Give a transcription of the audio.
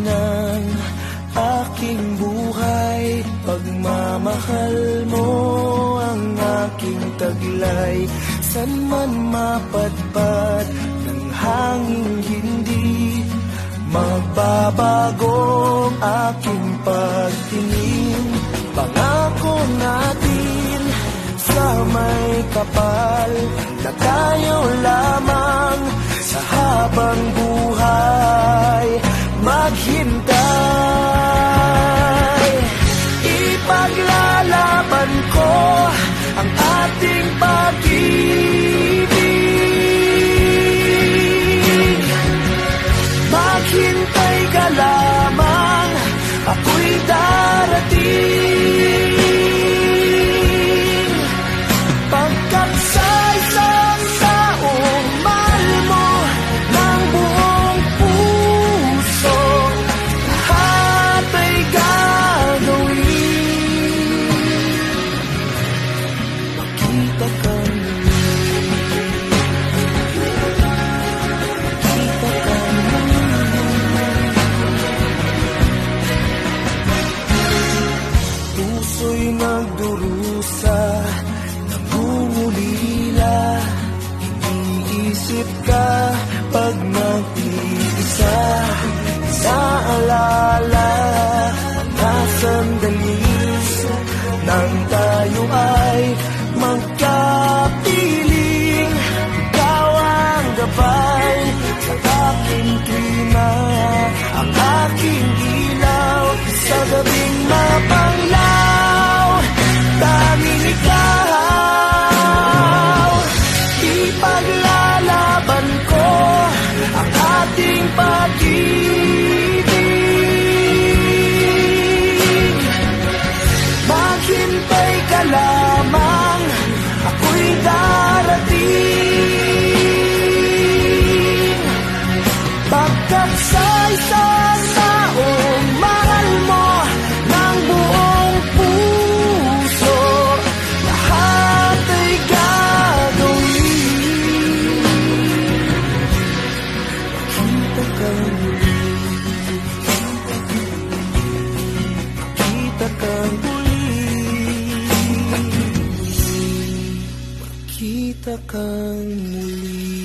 ng aking buhay. Pagmamahal mo ang aking taglay. San man mapadpad ng hangin, hindi magbabago ang aking pagtingin. Pangako natin sa may kapal na tayo lamang sa habang buhay maghintay. Ipaglalaban ko ang ating pag-ibig. Maghintay ka lamang, ako'y darating. Pagkat sa isang taong mahal mo ng buong puso, lahat ay gagawin. Makita ka puso'y nagdurusa, nangungulila. Iniisip ka pag nag-iisa. Naalala na sandali nang tayo ay magkapiling. Ikaw ang gabay sa aking tuwina, ang aking ilaw sa gabing mapanglaw. Tanging ikaw, ipaglalaban ko ang ating pag-ibig. Maghintay ka lamang, ako'y darating. Pagkat sa isang taong mahal mo ng buong puso, lahat ay gagawin. Makita ka muli, makita ka muli, makita ka muli.